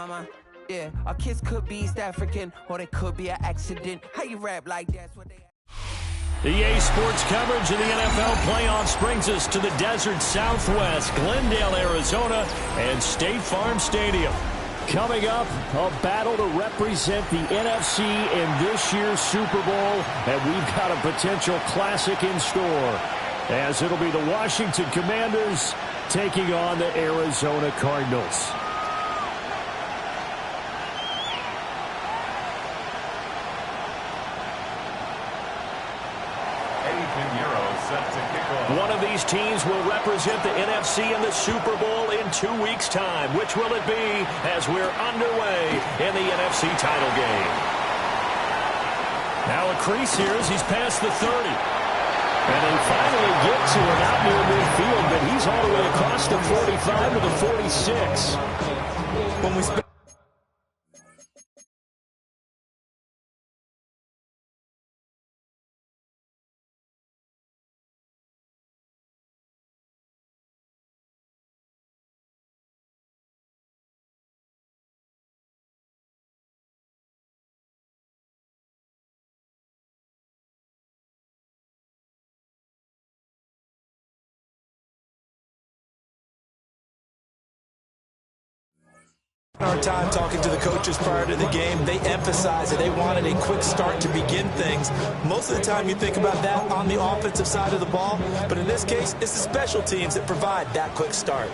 my mind. Yeah, our kids could be East African, or they could be an accident. How you rap like that's what they... EA Sports coverage of the NFL playoffs brings us to the desert Southwest, Glendale, Arizona, and State Farm Stadium. Coming up, a battle to represent the NFC in this year's Super Bowl, and we've got a potential classic in store, as it'll be the Washington Commanders taking on the Arizona Cardinals. One of these teams will represent the NFC in the Super Bowl in 2 weeks' time. Which will it be as we're underway in the NFC title game? Now a crease here as he's past the 30. And they finally get to him out near midfield, but he's all the way across the 45 to the 46. When we our time talking to the coaches prior to the game, they emphasized that they wanted a quick start to begin things. Most of the time you think about that on the offensive side of the ball, but in this case, it's the special teams that provide that quick start.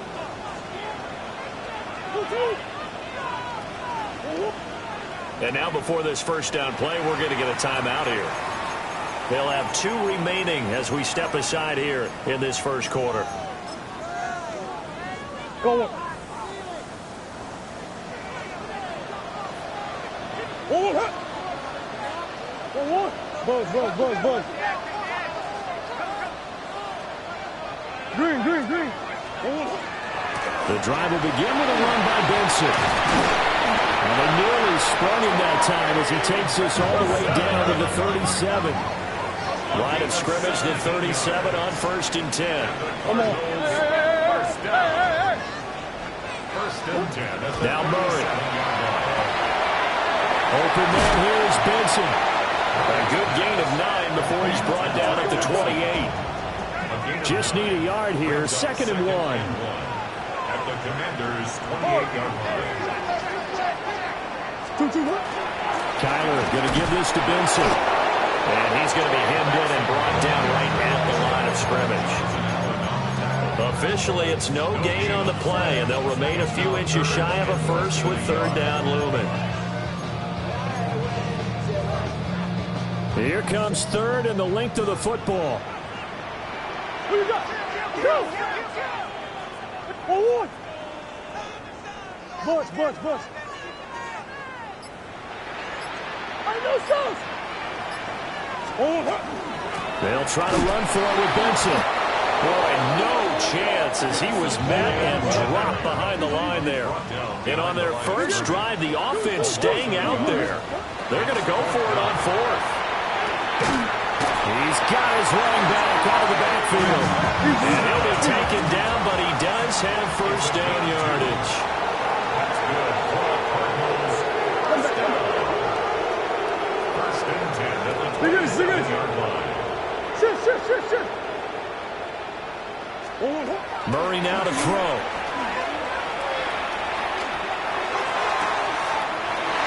And now before this first down play, we're going to get a timeout here. They'll have 2 remaining as we step aside here in this first quarter. Go. Buzz. Green. The drive will begin with a run by Benson. And they nearly sprung him that time as he takes us all the way down to the 37. Line of scrimmage, the 37 on 1st and 10. Come on. First and 10. Now Murray. Open man here is Benson. A good gain of 9 before he's brought down at the 28. Just need a yard here. 2nd and 1. At the Commanders' 28-yard line. Kyler going to give this to Benson. And he's going to be hemmed in and brought down right at the line of scrimmage. Officially, it's no gain on the play, and they'll remain a few inches shy of a first with 3rd down looming. Here comes 3rd and the length of the football. Who you got? Go! Forward! Bush. I know sauce! They'll try to run for it with Benson. Boy, no chance as he was met and dropped behind the line there. And on their first drive, the offense staying out there. They're going to go for it on 4th. He's got his running back out of the backfield. And he'll be taken down, but he does have 1st down yardage. That's good. First and 10 at the 27-yard line. Shit. Murray now to throw.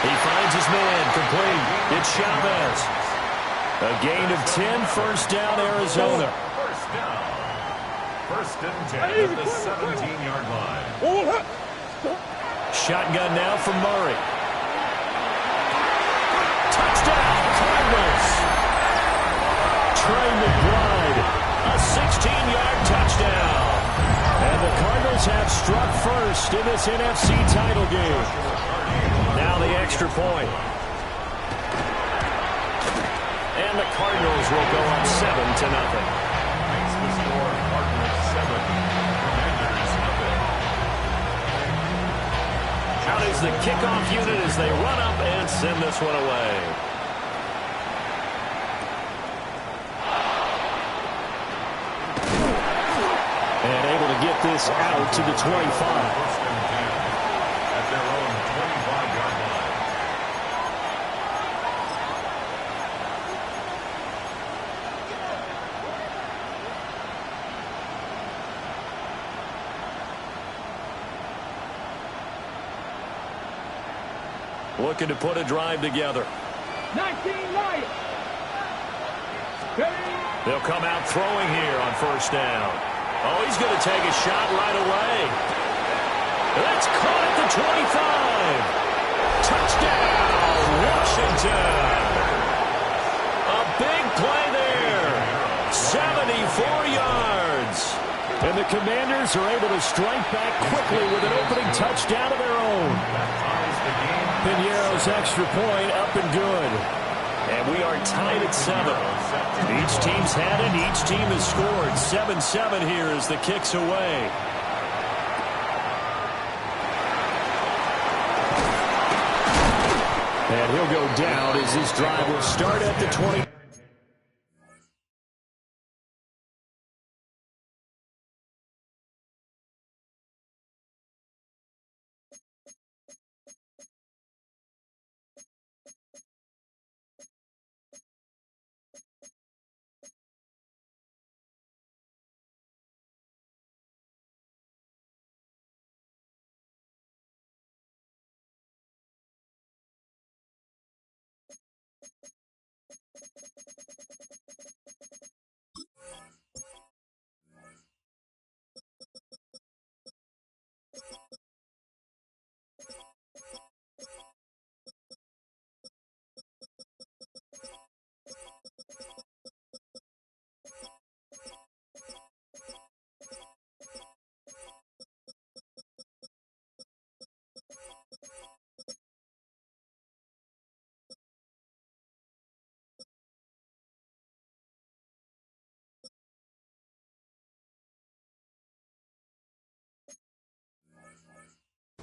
He finds his man complete. It's Chavez. A gain of 10, 1st down, Arizona. First down. 1st and 10 at the 17-yard line. Shotgun now from Murray. Touchdown, Cardinals. Trey McBride, a 16-yard touchdown. And the Cardinals have struck first in this NFC title game. Now the extra point. And the Cardinals will go up 7-0. Makes the score Cardinals 7, Commanders nothing. Out is the kickoff unit as they run up and send this one away. And able to get this out to the 25. First and 10 at their own looking to put a drive together. 19 Lions. They'll come out throwing here on first down. Oh, he's going to take a shot right away. That's caught at the 25. Touchdown, Washington. A big play there. 74 yards. And the Commanders are able to strike back quickly with an opening touchdown of their own. Piñeiro's extra point up and good. And we are tied at 7. Each team's had it. Each team has scored. 7-7 here as the kick's away. And he'll go down as this drive will start at the 20.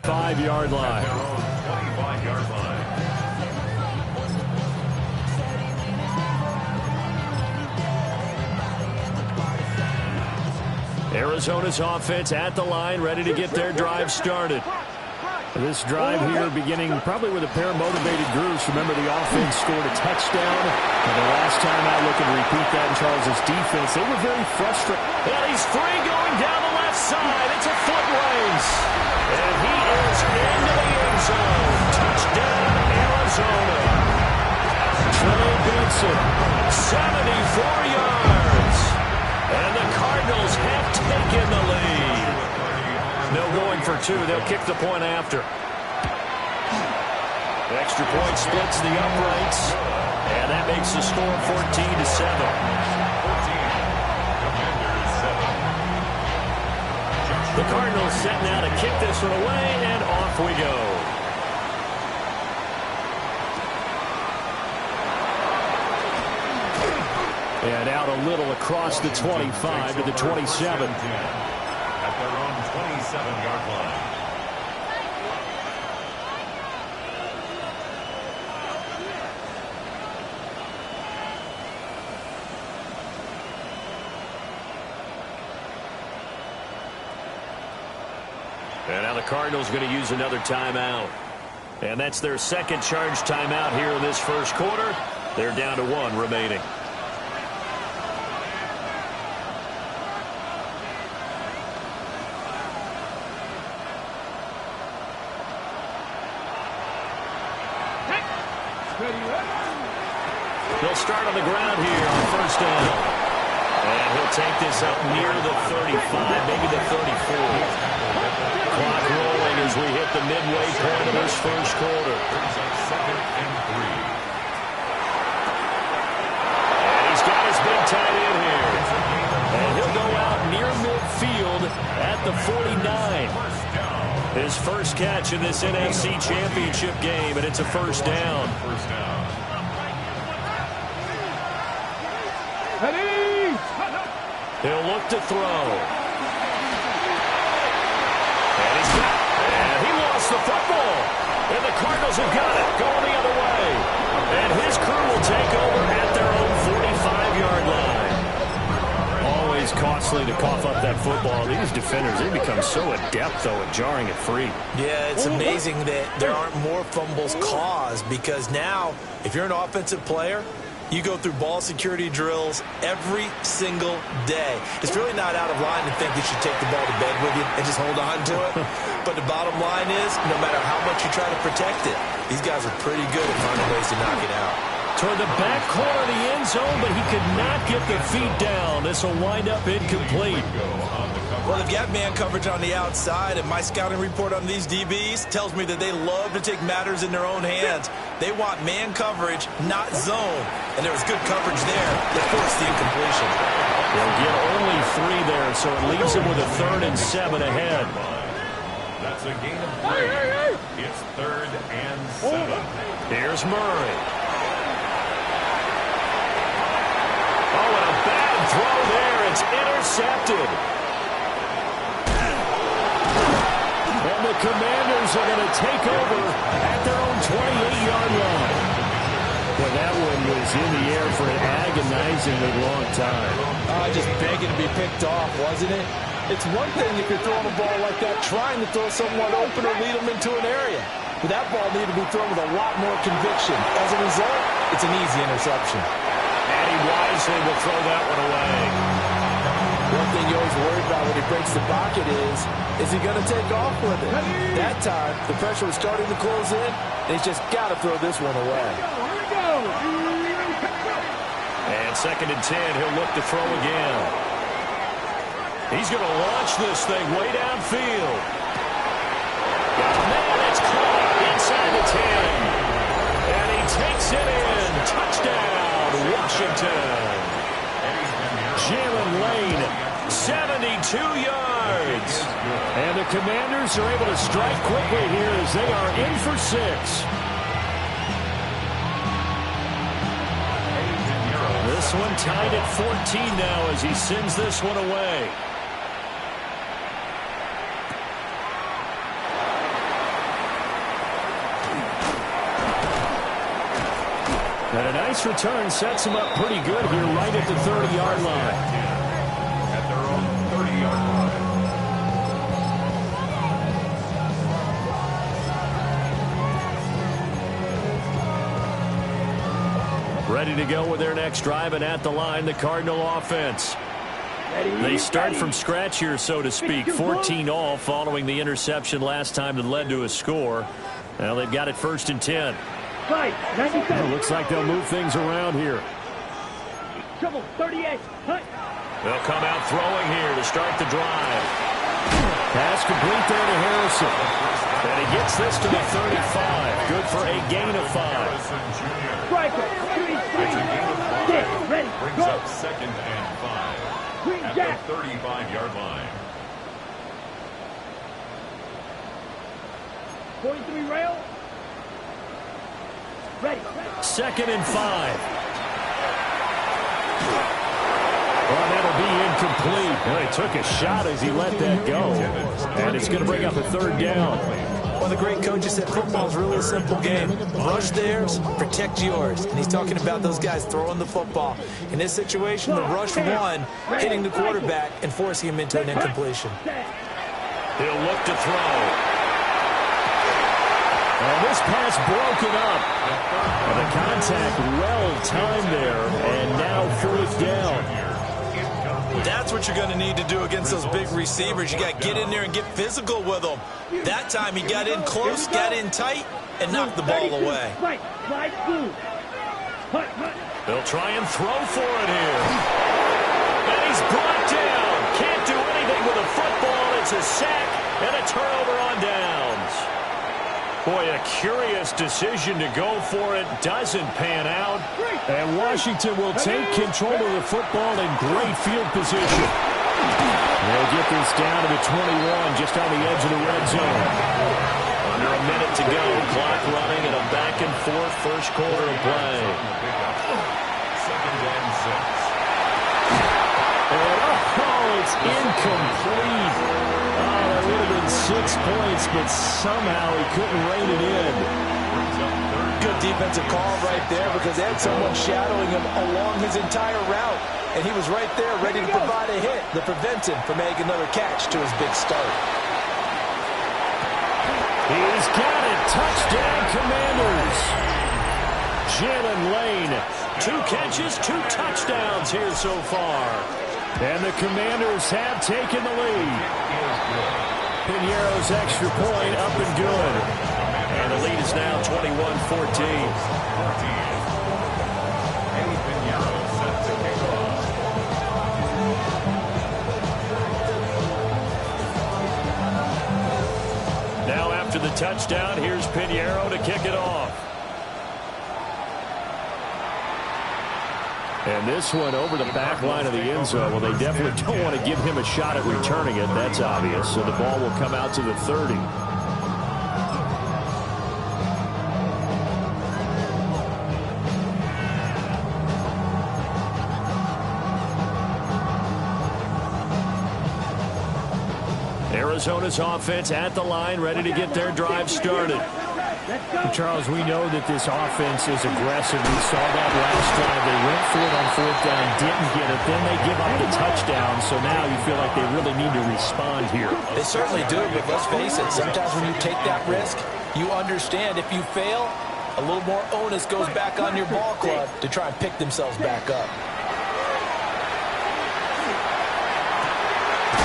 Five-yard line. 25-yard line. Arizona's offense at the line, ready to get their drive started. This drive here beginning probably with a pair of motivated groups. Remember, the offense scored a touchdown. And the last time out, looking to repeat that in Charles' defense, they were very frustrated. And he's free going down the left side. It's a foot race. And he is into the end zone. Touchdown, Arizona. Trey Benson, 74 yards. And the Cardinals have taken the lead. No going for 2. They'll kick the point after. The extra point splits the uprights. And that makes the score 14-7. The Cardinals set now to kick this one away, and off we go. And out a little across the 25 to the 27. At their own 27-yard line. And now the Cardinals going to use another timeout. And that's their second charge timeout here in this first quarter. They're down to 1 remaining. They'll start on the ground here on first down. And he'll take this up near the 35, maybe the 34. Clock rolling as we hit the midway point of this first quarter. Second and 3. And he's got his big tight end here. And he'll go out near midfield at the 49. His first catch in this NFC Championship game, and it's a first down. He'll look to throw. And he lost the football. And the Cardinals have got it going the other way. And his crew will take over at their own 45-yard line. Always costly to cough up that football. These defenders, they become so adept, though, at jarring it free. Yeah, it's amazing that there aren't more fumbles caused, because now, if you're an offensive player, You go through ball security drills every single day. It's really not out of line to think you should take the ball to bed with you and just hold on to it. But the bottom line is, no matter how much you try to protect it, these guys are pretty good at finding ways to knock it out. Toward the back corner of the end zone, but he could not get the feet down. This will wind up incomplete. Well, they've got man coverage on the outside, and my scouting report on these DBs tells me that they love to take matters in their own hands. They want man coverage, not zone. And there was good coverage there that forced the incompletion. They'll get only 3 there, so it leaves them with a 3rd and 7 ahead. That's a gain of 3. It's 3rd and 7. Here's Murray. Oh, and a bad throw there. It's intercepted. And the Commanders are going to take over at their own 28-yard line. Well, that one was in the air for an agonizingly long time. Just begging to be picked off, wasn't it? It's one thing if you're throwing a ball like that, trying to throw someone open or lead them into an area. But that ball needed to be thrown with a lot more conviction. As a result, it's an easy interception. And he wisely will throw that one away. One thing you always worry about when he breaks the pocket is he going to take off with it? That time, the pressure was starting to close in, and he's just got to throw this one away. And 2nd and 10, he'll look to throw again. He's going to launch this thing way downfield. Man, it's caught inside the 10. And he takes it in. Touchdown, Washington. Jalen Lane, 72 yards. And the Commanders are able to strike quickly here as they are in for 6. This one tied at 14 now as he sends this one away. And a nice return sets him up pretty good here right at the 30-yard line. At their own 30-yard line. Ready to go with their next drive, and at the line, the Cardinal offense. They start from scratch here, so to speak. 14 all following the interception last time that led to a score. Now they've got it 1st and 10. Well, looks like they'll move things around here. Trouble, 38. They'll come out throwing here to start the drive. Pass complete there to Harrison. And he gets this to the 35. Good for a gain of 5. Striker, 3, ready, Brings go. up 2nd and 5. Green At Jack. the 35-yard line. 43 rail. Ready. 2nd and 5. Well, that'll be incomplete. Well, he took a shot as he let that go. And it's going to bring up a 3rd down. Well, the great coach said football is really a simple game. Rush theirs, protect yours. And he's talking about those guys throwing the football. In this situation, the rush won, hitting the quarterback and forcing him into an incompletion. He'll look to throw. And this pass broken up. And the contact well-timed there. And now 4th down. That's what you're going to need to do against those big receivers. You got to get in there and get physical with them. That time he got in close, got in tight, and knocked the ball away. They'll try and throw for it here. And he's brought down. Can't do anything with a football. It's a sack and a turnover on downs. Boy, a curious decision to go for it. Doesn't pan out. And Washington will take control of the football in great field position. They'll get this down to the 21, just on the edge of the red zone. Under a minute to go. Clock running and a back-and-forth first quarter of play. 2nd and 6. And it's incomplete. That would have been 6 points, but somehow he couldn't rein it in. Good defensive call right there because they had someone shadowing him along his entire route. And he was right there ready to provide a hit to prevent him from making another catch to his big start. He's got it. Touchdown, Commanders. Jalen Lane. 2 catches, 2 touchdowns here so far. And the Commanders have taken the lead. Piñeiro's extra point up and good. And the lead is now 21-14. Now after the touchdown, here's Piñeiro to kick it off. And this one over the back line of the end zone. Well, they definitely don't want to give him a shot at returning it. That's obvious. So the ball will come out to the 30. Arizona's offense at the line, ready to get their drive started. Charles, we know that this offense is aggressive. We saw that last drive. They went for it on 4th down, didn't get it. Then they give up the touchdown, so now you feel like they really need to respond here. They certainly do, but let's face it, sometimes when you take that risk, you understand if you fail, a little more onus goes back on your ball club to try and pick themselves back up.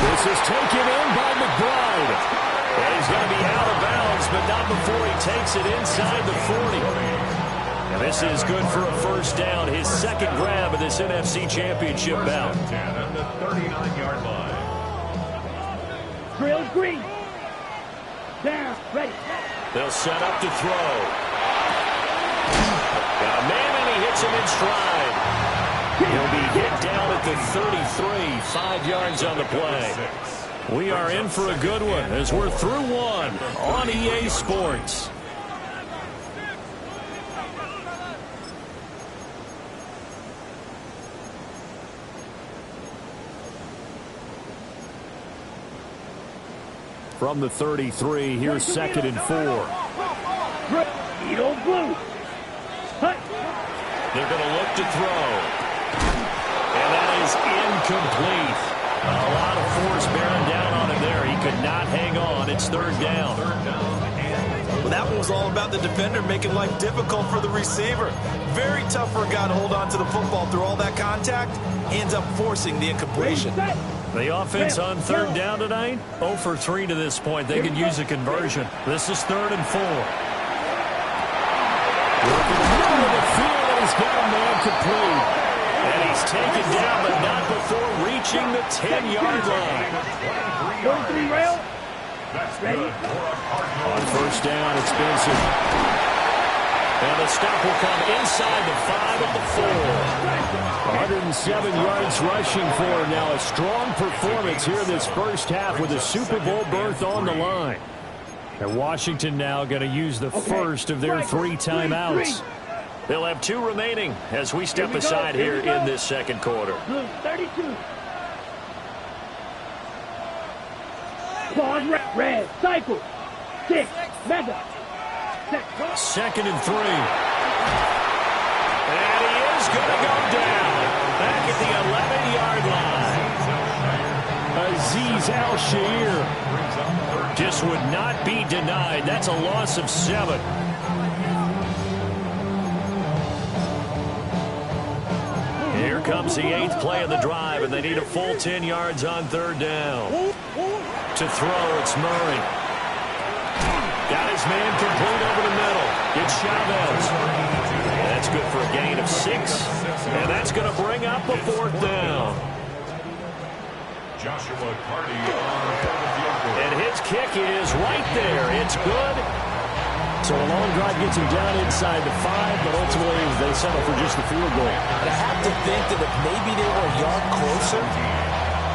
This is taken in by McBride. And he's going to be out of bounds, but not before he takes it inside the 40. And this is good for a first down, his second grab of this NFC Championship bout. At the 39-yard line. Trail green. Down. Ready. They'll set up to throw. Got a man, and he hits him in stride. He'll be hit down at the 33, 5 yards on the play. We are in for a good one as we're through one on EA Sports. From the 33, here's 2nd and 4. Eagle blue. They're going to look to throw. And that is incomplete. A lot of force bearing down on him there. He could not hang on. It's 3rd down. Well, that one was all about the defender making life difficult for the receiver. Very tough for a guy to hold on to the football through all that contact. Ends up forcing the incompletion. The offense on 3rd down tonight, 0 for 3 to this point. They could use a conversion. This is 3rd and 4. Working the middle of the field, and he's got a man complete. And he's taken down, but not before reaching the 10-yard line. 43 rail. Ready. On 1st down, it's Benson. And the stop will come inside the 5 at the 4. 107 yards rushing for him. Now a strong performance here this first half with a Super Bowl berth on the line. And Washington now going to use the first of their 3 timeouts. They'll have 2 remaining as we step aside here in this second quarter. Blue 32. Pause. Red. Cycle. 6. Mega. 2nd and 3. And he is going to go down. Back at the 11-yard line. Azeez Al-Shaair just would not be denied. That's a loss of 7. Here comes the 8th play of the drive, and they need a full 10 yards on 3rd down. To throw, it's Murray. Got his man complete over the middle. It's Chavez. And that's good for a gain of 6. And that's going to bring up a 4th down. Joshua Carty on the field goal. And his kick is right there. It's good. So a long drive gets him down inside the 5, but ultimately they settle for just the field goal. And I have to think that if maybe they were a yard closer,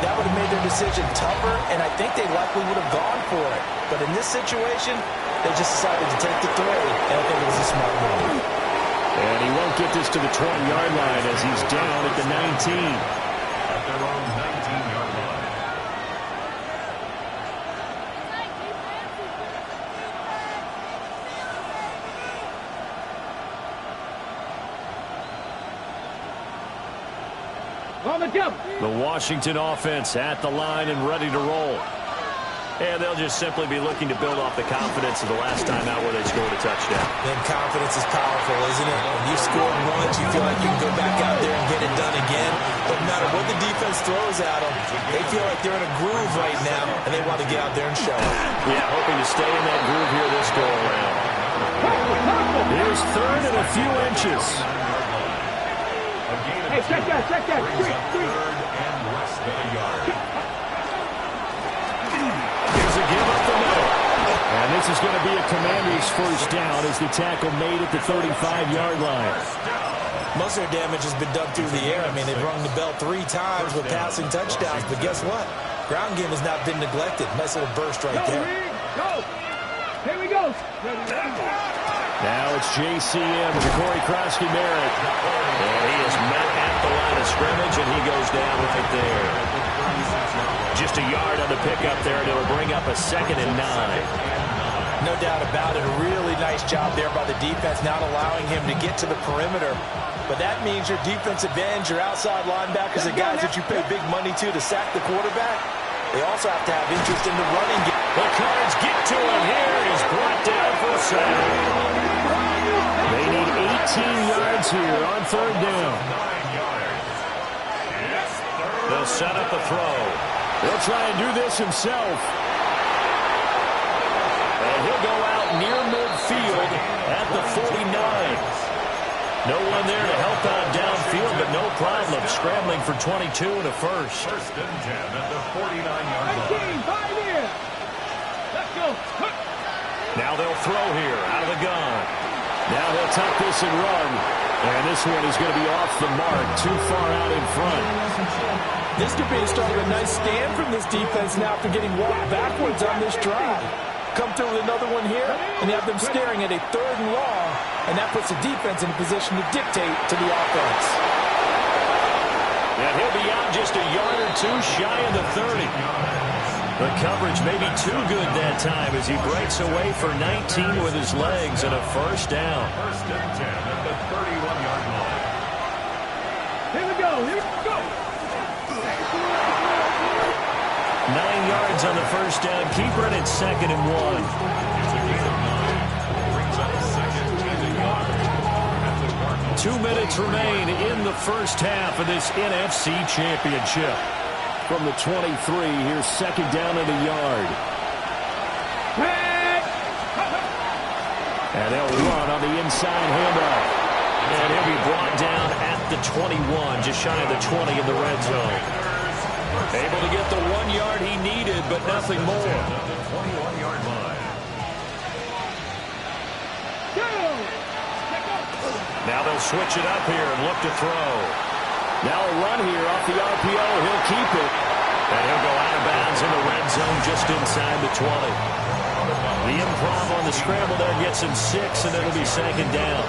that would have made their decision tougher, and I think they likely would have gone for it. But in this situation, they just decided to take the 3, and I think it was a smart move. And he won't get this to the 20-yard line as he's down at the 19. At their own 19-yard line. On the jump. The Washington offense at the line and ready to roll. And they'll just simply be looking to build off the confidence of the last time out where they scored a touchdown. Then confidence is powerful, isn't it? When you've scored once, you feel like you can go back out there and get it done again. But no matter what the defense throws at them, they feel like they're in a groove right now, and they want to get out there and show it. Yeah, hoping to stay in that groove here this go-around. Here's third and a few inches. Hey, check that. Three. And less than a yard. Here's a give up the middle. And this is going to be a Commander's first down as the tackle made at the 35-yard line. Most of their damage has been done through the air. I mean, they've rung the bell 3 times with passing touchdowns, but guess what? Ground game has not been neglected. Nice little burst right there. Go. Here we go. Now it's JCM, Ja'Cory Krosky-Merritt. And he is met at the line of scrimmage, and he goes down right there. Just a yard on the pickup there, and it'll bring up a 2nd and 9. No doubt about it. A really nice job there by the defense, not allowing him to get to the perimeter. But that means your defensive ends, your outside linebackers, the guys that you pay big money to sack the quarterback, they also have to have interest in the running game. The Cards get to him here. He's brought down for a sack. They need 18 yards here on 3rd down. They'll set up the throw. He'll try and do this himself. And he'll go out near midfield at the 49. No one there to help out downfield, but no problem scrambling for 22 and a first. 1st and 10 at the 49-yard line. 5 here. Let's go. Now they'll throw here out of the gun. Now he'll tuck this and run. And this one is going to be off the mark, too far out in front. This could be the start of a nice stand from this defense now after getting walked backwards on this drive. Come through with another one here, and you have them staring at a 3rd and long, and that puts the defense in a position to dictate to the offense. And he'll be out just a yard or two shy of the 30. The coverage may be too good that time as he breaks away for 19 with his legs and a first down. 1st and 10 at the 31-yard line. Here we go. 9 yards on the first down. Keeper, and it's 2nd and 1. It's a gain of 9. Brings up 2nd and a yard. At the Cardinals. 2 minutes remain in the first half of this NFC Championship. From the 23, here's 2nd down and a yard. And they'll run on the inside handoff. And he'll be brought down at the 21, just shy of the 20 in the red zone. Able to get the 1 yard he needed, but nothing more. At the 21-yard line. Now they'll switch it up here and look to throw. Now a run here off the RPO. He'll keep it. And he'll go out of bounds in the red zone just inside the 20. The improv on the scramble there gets him 6, and it'll be 2nd down.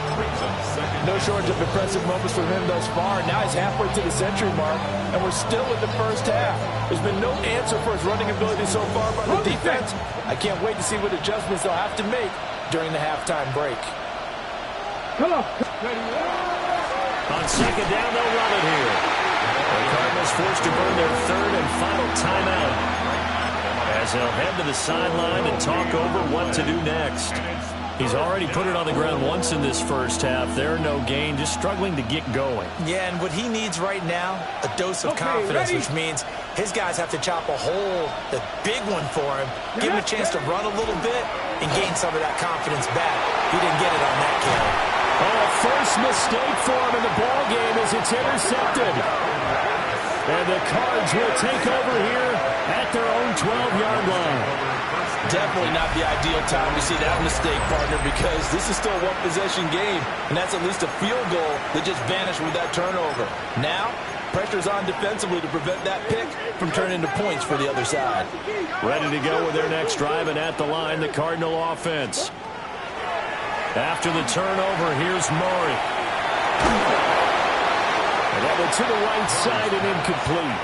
No shortage of impressive moments for him thus far. Now he's halfway to the century mark, and we're still in the first half. There's been no answer for his running ability so far by the defense. I can't wait to see what adjustments they'll have to make during the halftime break. Come on. On 2nd down, they'll run it here. The Cardinals forced to burn their 3rd and final timeout as they'll head to the sideline and talk over what to do next. He's already put it on the ground once in this first half. There, no gain, just struggling to get going. Yeah, and what he needs right now, a dose of confidence, which means his guys have to chop a hole, the big one for him, give him a chance to run a little bit and gain some of that confidence back. He didn't get it on that carry. Oh, first mistake for him in the ball game as it's intercepted. And the Cards will take over here at their own 12-yard line. Definitely not the ideal time to see that mistake, partner, because this is still a one-possession game, and that's at least a field goal that just vanished with that turnover. Now, pressure's on defensively to prevent that pick from turning into points for the other side. Ready to go with their next drive, and at the line, the Cardinal offense. After the turnover, here's Murray. And that went to the right side and incomplete.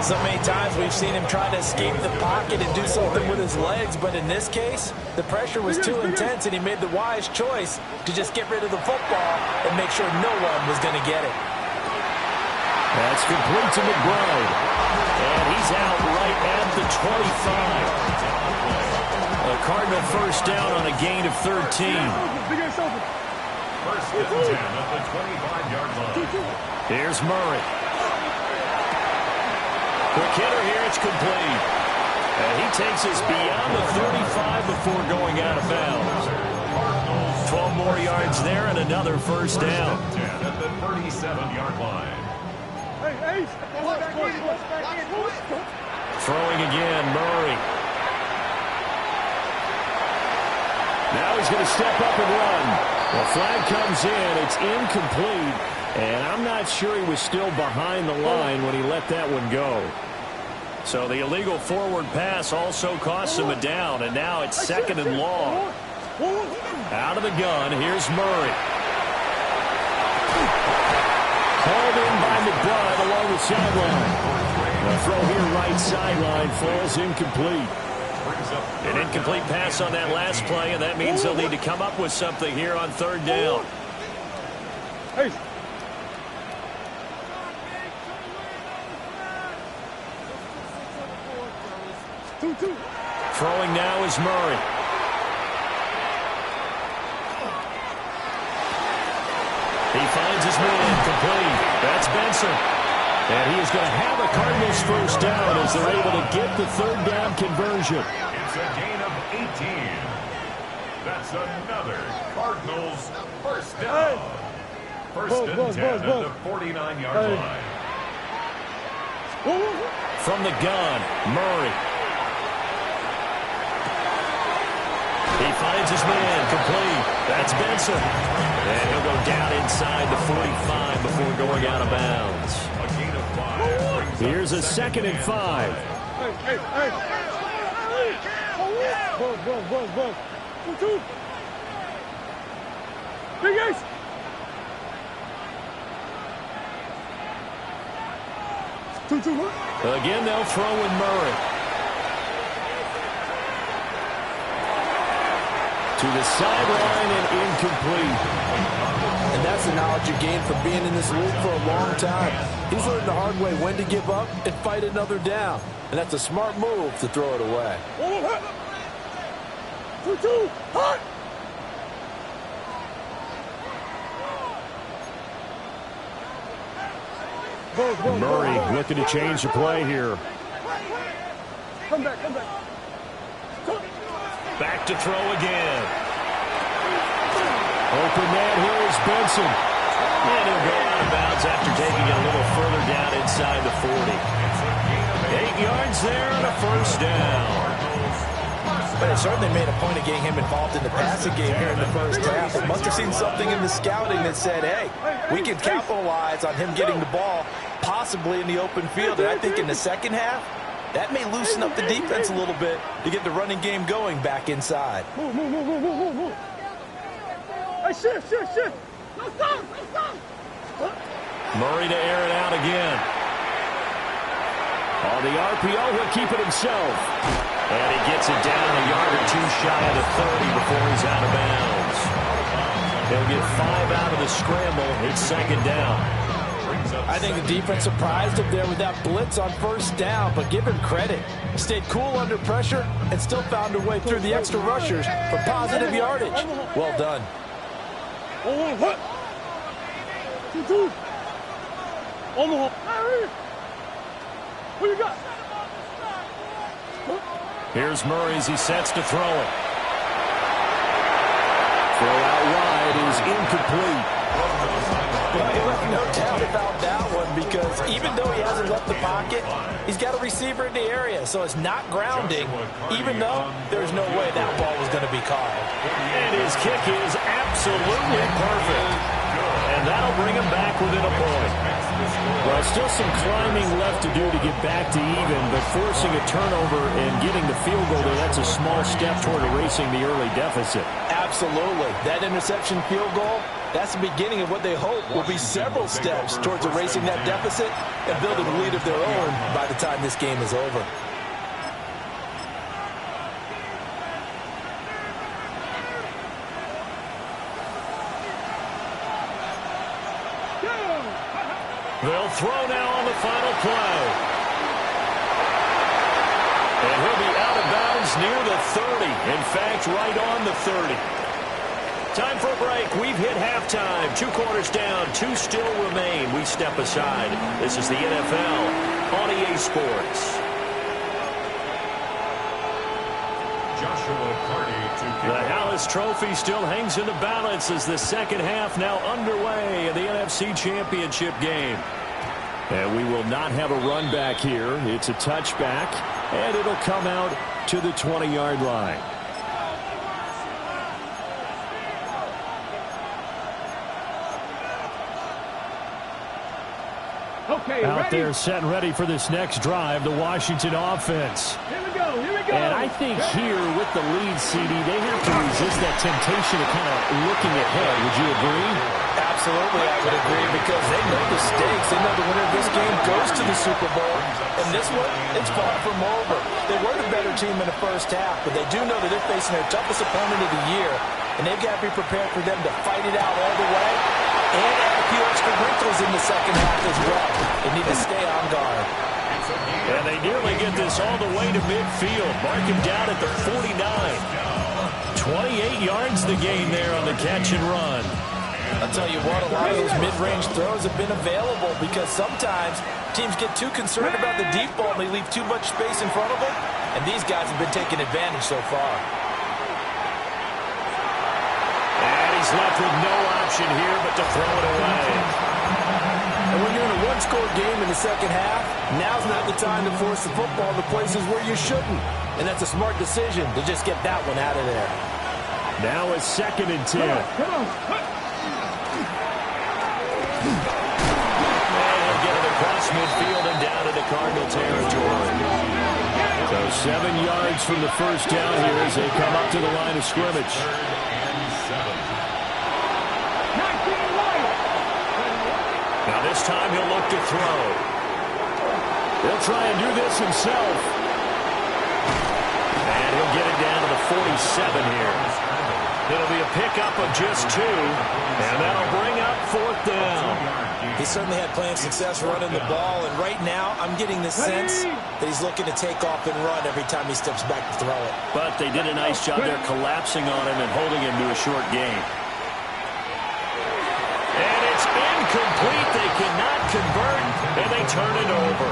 So many times we've seen him try to escape the pocket and do something with his legs, but in this case, the pressure was too intense, and he made the wise choice to just get rid of the football and make sure no one was going to get it. That's complete to McBride. And he's out right at the 25. Cardinal first down on a gain of 13. First and 10 at the 25-yard line. Here's Murray. Quick hitter here, it's complete. And he takes us beyond the 35 before going out of bounds. 12 more yards there and another first down. 10 at the 37-yard line. Throwing again, Murray. Now he's going to step up and run. The flag comes in. It's incomplete. And I'm not sure he was still behind the line when he let that one go. So the illegal forward pass also costs him a down. And now it's second and long. Out of the gun, here's Murray. Called in by McBride along the sideline. The throw here right sideline falls incomplete. An incomplete pass on that last play, and that means they'll need to come up with something here on third down. Hey. Throwing now is Murray. He finds his man complete. That's Benson. And he is going to have a Cardinals first down as they're able to get the third down conversion. It's a gain of 18. That's another Cardinals first down. First and 10 at the 49-yard line. From the gun, Murray. He finds his man complete. That's Benson. And he'll go down inside the 45 before going out of bounds. A gain of 5. Here's a 2nd and 5. Big Ace. Again, they'll throw in Murray. To the sideline and incomplete. And that's the knowledge you gain from being in this league for a long time. He's learned the hard way when to give up and fight another down. And that's a smart move to throw it away. Murray looking to change the play here. Come back. Back to throw again. Open man here is Benson. And he'll go out of bounds after taking it a little further down inside the 40. 8 yards there and a first down. But it certainly made a point of getting him involved in the passing game here in the first half. They must have seen something in the scouting that said, hey, we can capitalize on him getting the ball possibly in the open field. And I think in the second half, that may loosen up the defense a little bit to get the running game going back inside. Move. Hey, shift. Let's go. Murray to air it out again. On the RPO, he'll keep it himself. And he gets it down a yard or two shy of the 30 before he's out of bounds. He'll get 5 out of the scramble. It's second down. I think the defense surprised him there with that blitz on first down, but give him credit. Stayed cool under pressure and still found a way through the extra rushers for positive yardage. Well done. What you got? Here's Murray as he sets to throw it. Throw out wide is incomplete. Well, he left no doubt about that one because even though he hasn't left the pocket, he's got a receiver in the area, so it's not grounding, even though there's no way that ball was going to be caught. And his kick is absolutely perfect. And that'll bring him back within a point. Well, still some climbing left to do to get back to even, but forcing a turnover and getting the field goal there, that's a small step toward erasing the early deficit. Absolutely. That interception field goal, that's the beginning of what they hope will be several steps towards erasing that deficit and building a lead of their own by the time this game is over. They'll throw now on the final play. And he'll be out of bounds is near the 30. In fact, right on the 30. Time for a break. We've hit halftime. 2 quarters down. 2 still remain. We step aside. This is the NFL on EA Sports. The Hallis Trophy still hangs in the balance as the second half now underway in the NFC Championship game. And we will not have a run back here. It's a touchback, and it'll come out to the 20-yard line. Okay, out ready? there set and ready for this next drive, the Washington offense. Here we go, here we go. And I think here with the lead, CD, they have to resist that temptation of kind of looking ahead. Would you agree? Absolutely, I would agree, because they know the stakes. They know the winner of this game goes to the Super Bowl. And this one, it's far from over. They were the better team in the first half, but they do know that they're facing their toughest opponent of the year, and they've got to be prepared for them to fight it out all the way and add a few extra wrinkles in the second half as well. They need to stay on guard. And they nearly get this all the way to midfield. Mark him down at the 49. 28 yards the gain there on the catch and run. I'll tell you what, a lot of those mid-range throws have been available because sometimes teams get too concerned about the deep ball and they leave too much space in front of them, and these guys have been taking advantage so far. And he's left with no option here but to throw it away. And when you're in a one-score game in the second half, now's not the time to force the football to places where you shouldn't. And that's a smart decision to just get that one out of there. Now it's 2nd and 10. Come on. And he'll get it across midfield and down into Cardinal territory. So 7 yards from the first down here as they come up to the line of scrimmage. Now this time he'll look to throw. He'll try and do this himself. And he'll get it down to the 47 here. It'll be a pickup of just 2, and that'll bring up 4th down. He certainly had plenty of success running the ball, and right now I'm getting the sense that he's looking to take off and run every time he steps back to throw it. But they did a nice job there collapsing on him and holding him to a short gain. And it's incomplete. They cannot convert, and they turn it over.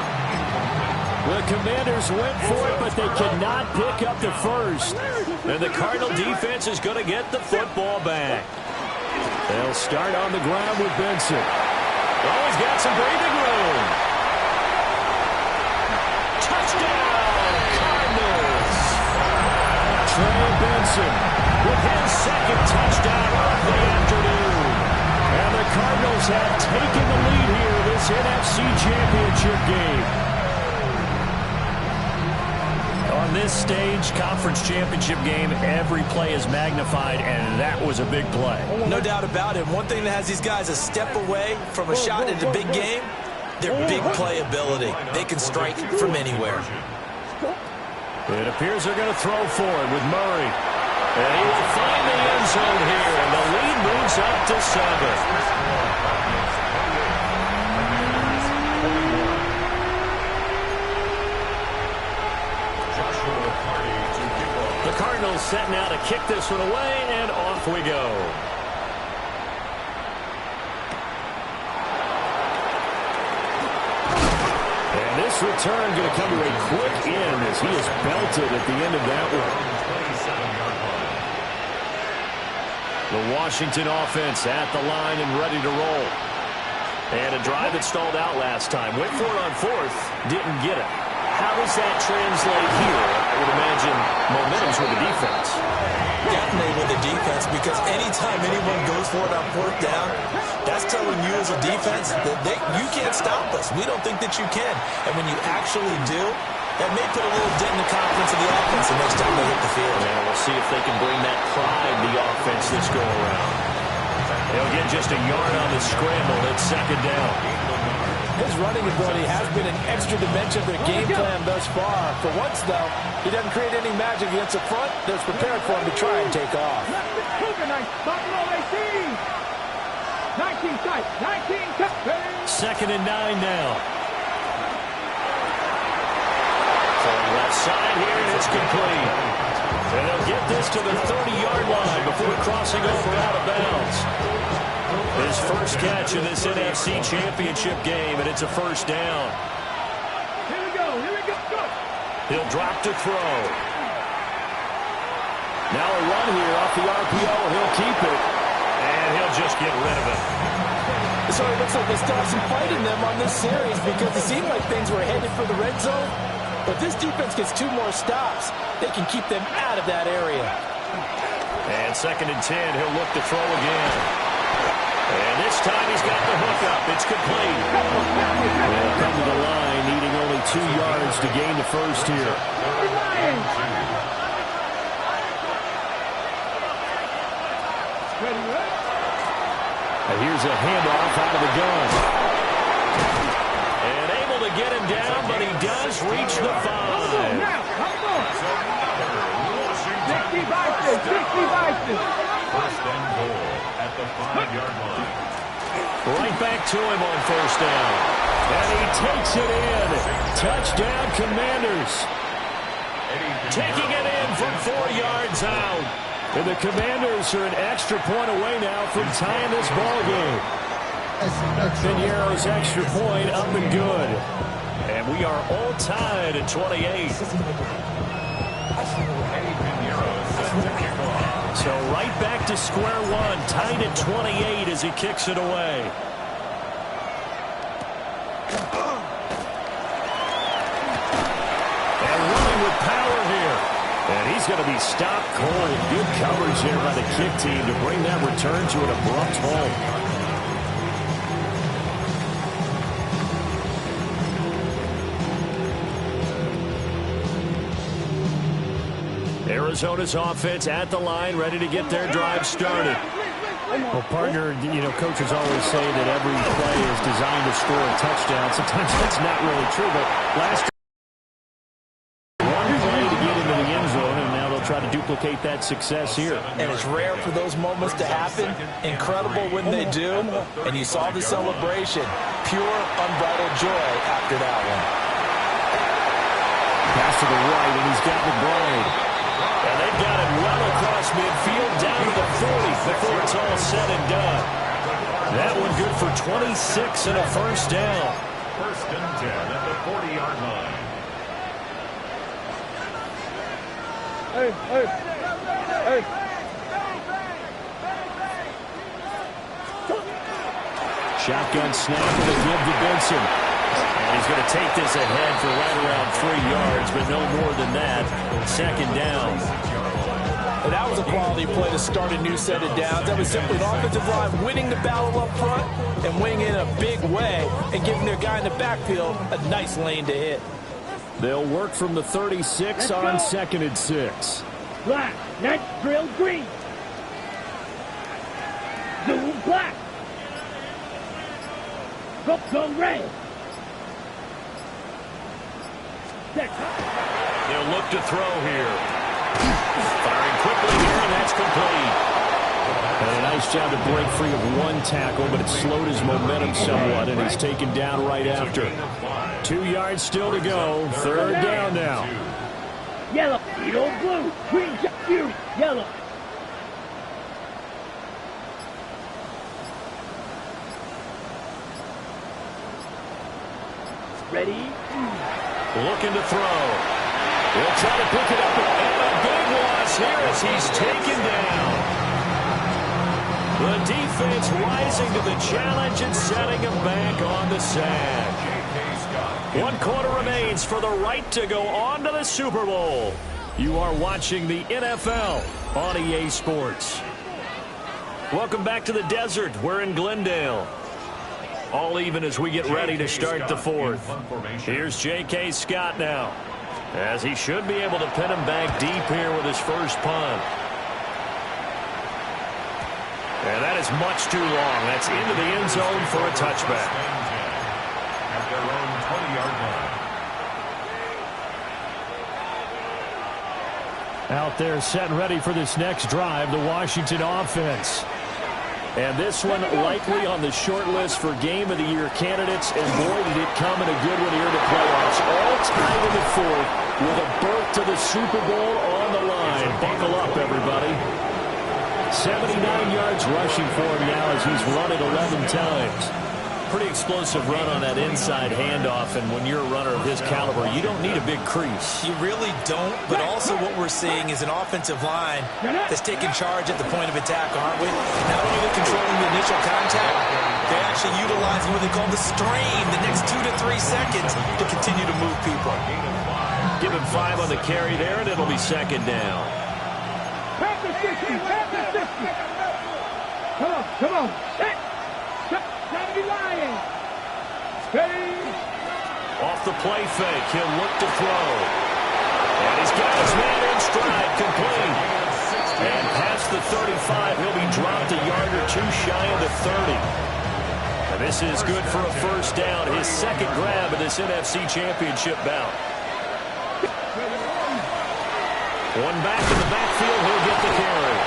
The Commanders went for it, but they could not pick up the first. And the Cardinal defense is going to get the football back. They'll start on the ground with Benson. Oh, he's got some breathing room. Touchdown, Cardinals. Trey Benson With his 2nd touchdown of the afternoon. and the Cardinals have taken the lead here in this NFC Championship game. On this stage, conference championship game, every play is magnified, and that was a big play. No doubt about it. One thing that has these guys a step away from a shot in the big game, their big play ability. They can strike from anywhere. It appears they're going to throw forward with Murray. And he will find the end zone here, and the lead moves up to 7. The Cardinals set now to kick this one away, and off we go. And this return going to come to a quick end as he is belted at the end of that one. The Washington offense at the line and ready to roll. And a drive that stalled out last time. Went for it on 4th, didn't get it. How does that translate here? I would imagine momentum's with the defense. Definitely with the defense, because anytime anyone goes for it on 4th down, that's telling you as a defense that you can't stop us. We don't think that you can. And when you actually do, that may put a little dent in the confidence of the offense the next time they hit the field. And we'll see if they can bring that pride to the offense this go-around. They'll get just a yard on the scramble. It's 2nd down. His running ability has been an extra dimension of their game plan thus far. For once, though, he doesn't create any magic against the front that's prepared for him to try and take off. 19 2nd and 9 now. Left side here, and it's complete. And they'll get this to the 30-yard line before crossing over out of bounds. His first catch in this NFC Championship game, and it's a first down. Here we go, go! He'll drop to throw. Now a run here off the RPO, and he'll keep it. And he'll just get rid of it. So it looks like they still have some fight in them on this series because it seemed like things were headed for the red zone. But this defense gets 2 more stops. They can keep them out of that area. And 2nd and 10, he'll look to throw again. And this time he's got the hook up. It's complete. They'll come to the line, needing only 2 yards to gain the first here. And here's a handoff out of the gun. And able to get him down, but he does reach the 5. First and goal at the 5-yard line. Right back to him on first down. And he takes it in. Touchdown, Commanders. Taking it in from 4 yards out. And the Commanders are an extra point away now from tying this ball game. Piñeiro's extra point up and good. And we are all tied at 28. So right back to square one, tied at 28 as he kicks it away. And running with power here. And he's going to be stopped cold. Good coverage here by the kick team to bring that return to an abrupt halt. Arizona's offense at the line, ready to get their drive started. Well, partner, coaches always say that every play is designed to score a touchdown. Sometimes that's not really true, but last one play to get into the end zone, and now they'll try to duplicate that success here. And it's rare for those moments to happen. Incredible when they do. And you saw the celebration. Pure, unbridled joy after that one. Pass to the right, and he's got McBride. And they've got it well across midfield, down to the 40 before it's all said and done. That one good for 26 and a first down. First and 10 at the 40-yard line. Hey. Shotgun snap and a give to Benson. And he's going to take this ahead for right around 3 yards, but no more than that. 2nd down. And that was a quality play to start a new set of downs. That was simply an offensive line winning the battle up front and winning in a big way and giving their guy in the backfield a nice lane to hit. They'll work from the 36 on 2nd and 6. Black, next drill green. Zoom black. Go red. They'll look to throw here. Firing quickly here, and that's complete. And a nice job to break free of one tackle, but it slowed his momentum somewhat, and he's taken down right after. 2 yards still to go. 3rd down now. Yellow, Edo blue, green, fury, yellow. Ready? Looking to throw. He'll try to pick it up, and a big loss here as he's taken down. The defense rising to the challenge and setting him back on the sack. 1 quarter remains for the right to go on to the Super Bowl. You are watching the NFL on EA Sports. Welcome back to the desert. We're in Glendale. All even as we get ready to start the 4th. Here's J.K. Scott now, as he should be able to pin him back deep here with his first punt. And that is much too long. That's into the end zone for a touchback. At their own 20-yard line. Out there set and ready for this next drive, the Washington offense. And this one likely on the short list for Game of the Year candidates. And boy, did it come in a good one here in the playoffs. All tied in the fourth with a berth to the Super Bowl on the line. Buckle up, everybody. 79 yards rushing for him now as he's run it 11 times. Pretty explosive run on that inside handoff, and when you're a runner of his caliber, you don't need a big crease. You really don't, but also what we're seeing is an offensive line that's taking charge at the point of attack, aren't we? Not only controlling the initial contact, they're actually utilizing what they call the strain, the next 2 to 3 seconds to continue to move people. Give him 5 on the carry there, and it'll be second down. Come on. Set. Steady Lion. Steady. Off the play fake, he'll look to throw. And he's got his man in stride, complete. And past the 35, he'll be dropped a yard or two shy of the 30. And this is good for a first down, his second grab of this NFC Championship bout. One back in the backfield, he'll get the carry.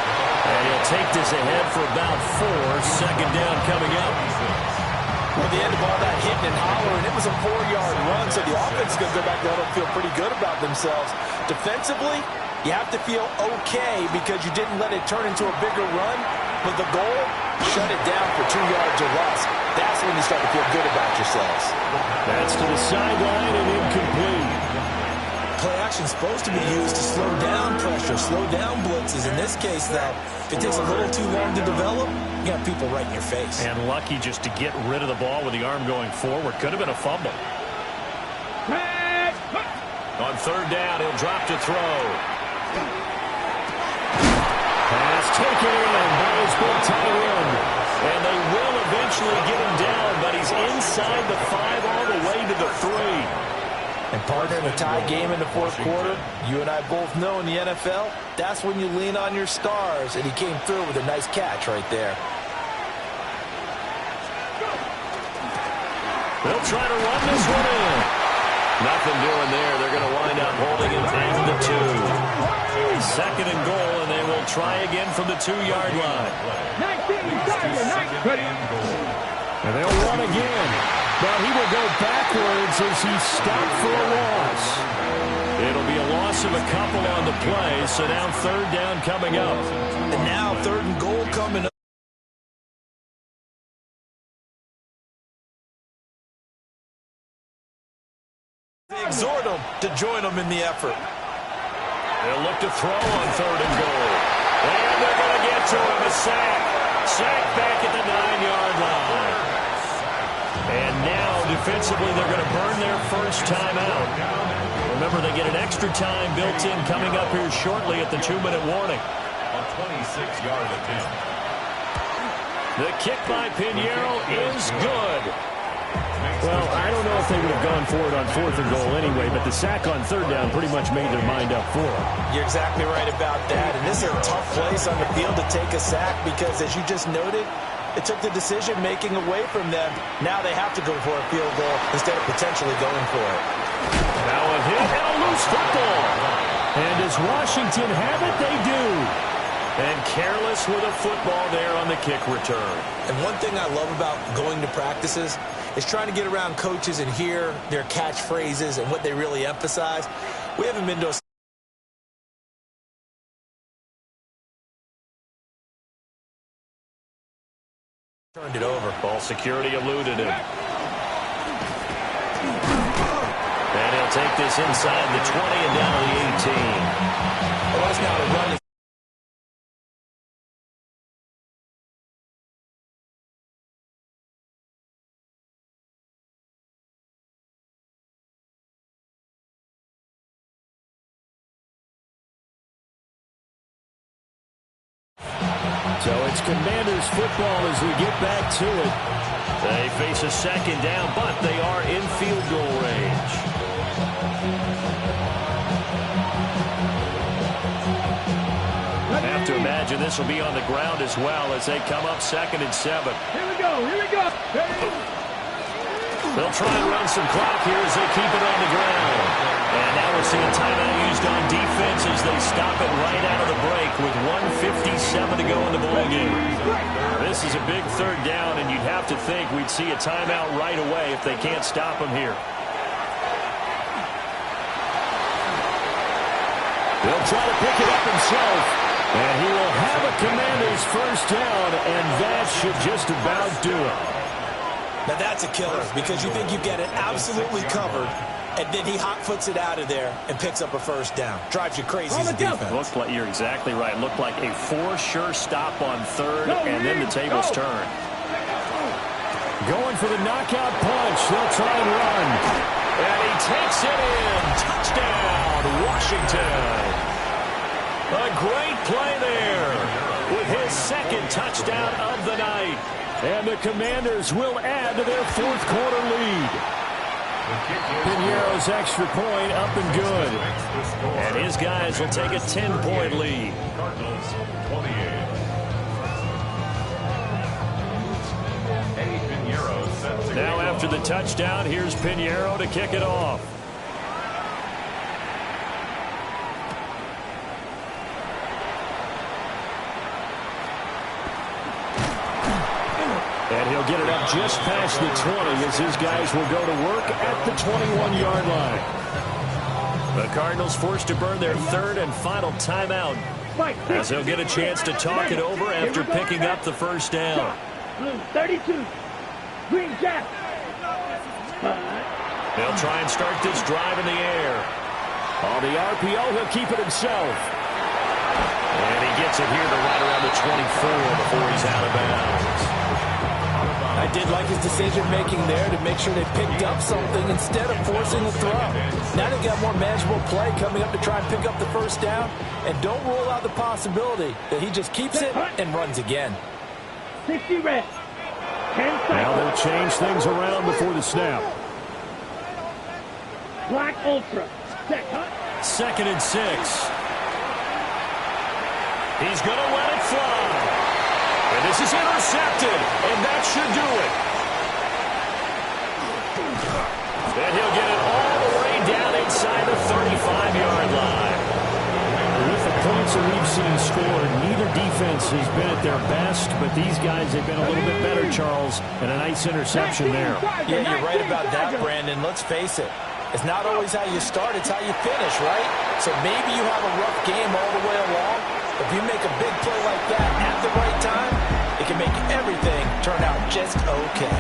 And he'll take this ahead for about 4. Second down coming up. Well, the end of all that hitting and hollering, it was a 4-yard run, so the offense is going to go back there and feel pretty good about themselves. Defensively, you have to feel okay because you didn't let it turn into a bigger run, but the goal, shut it down for 2 yards or less. That's when you start to feel good about yourselves. That's to the sideline and incomplete. Play action's supposed to be used to slow down pressure, slow down blitzes. In this case, though, if it takes a little too long to develop, you got people right in your face. And lucky just to get rid of the ball with the arm going forward. Could have been a fumble. On third down, he'll drop to throw. Pass taken in by his big tight end. And they will eventually get him down, but he's inside the 5 all the way to the 3. And partner, in a tie game in the fourth quarter, you and I both know in the NFL, that's when you lean on your stars, and he came through with a nice catch right there. They'll try to run this one in. Nothing doing there. They're going to wind up holding him at the 2. Second and goal, and they will try again from the 2-yard line. And they'll run again. Now he will go backwards as he's stopped for a loss. It'll be a loss of a couple on the play, so now third down coming up. And now third and goal coming up. They exhort him to join them in the effort. They'll look to throw on third and goal. And they're going to get to him, a sack. Sack back at the 9-yard line. And now, defensively, they're going to burn their first timeout. Remember, they get an extra time built in coming up here shortly at the 2-minute warning. A 26-yard attempt. The kick by Pinheiro is good. Well, I don't know if they would have gone for it on fourth and goal anyway, but the sack on third down pretty much made their mind up for it. You're exactly right about that. And this is a tough place on the field to take a sack because, as you just noted, it took the decision-making away from them. Now they have to go for a field goal instead of potentially going for it. Now a hit and a loose football. And does Washington have it? They do. And careless with a football there on the kick return. And one thing I love about going to practices is trying to get around coaches and hear their catchphrases and what they really emphasize. We haven't been to a turned it over. Ball security eluded him. And he'll take this inside the 20 and down to the 18. Well, that's now a run. So it's Commanders football as we get back to it. They face a second down, but they are in field goal range. I have to imagine this will be on the ground as well as they come up 2nd and 7. Here we go. They'll try and run some clock here as they keep it on the ground. And now we're seeing timeout used on defense as they stop it right out of the break with 1:57 to go in the ballgame. This is a big third down, and you'd have to think we'd see a timeout right away if they can't stop him here. He'll try to pick it up himself, and he will have a Commanders first down, and that should just about do it. Now that's a killer, because you think you get it absolutely covered, and then he hot-foots it out of there and picks up a first down. Drives you crazy as a defense. Looked like, you're exactly right. Looked like a for-sure stop on third, and then the tables turn. Going for the knockout punch. They'll try and run. And he takes it in. Touchdown, Washington. A great play there with his second touchdown of the night. And the Commanders will add to their fourth quarter lead. Piñeiro's extra point up and good. And his guys will take a 10-point lead. Cardinals 28. Eddie Piñeiro set to Now after the touchdown, here's Piñeiro to kick it off. And he'll get it up just past the 20 as his guys will go to work at the 21-yard line. The Cardinals forced to burn their third and final timeout as they'll get a chance to talk it over after picking up the first down. Blue 32. Green Jack. They'll try and start this drive in the air. On the RPO, he'll keep it himself. And he gets it here to right around the 24 before he's out of bounds. I did like his decision-making there to make sure they picked up something instead of forcing a throw. Now they've got more manageable play coming up to try and pick up the first down. And don't rule out the possibility that he just keeps it and runs again. 60 red. 10 seconds. Now they'll change things around before the snap. Black Ultra. Set. Second and 6. He's going to let it fly. And this is intercepted, and that should do it. And he'll get it all the way down inside the 35-yard line. With the points that we've seen scored, neither defense has been at their best, but these guys have been a little bit better, Charles, and a nice interception there. Yeah, you're right about that, Brandon. Let's face it. It's not always how you start, it's how you finish, right? So maybe you have a rough game all the way along. If you make a big play like that at the right time, it can make everything turn out just okay.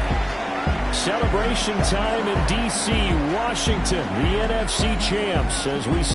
Celebration time in D.C., Washington, the NFC champs, as we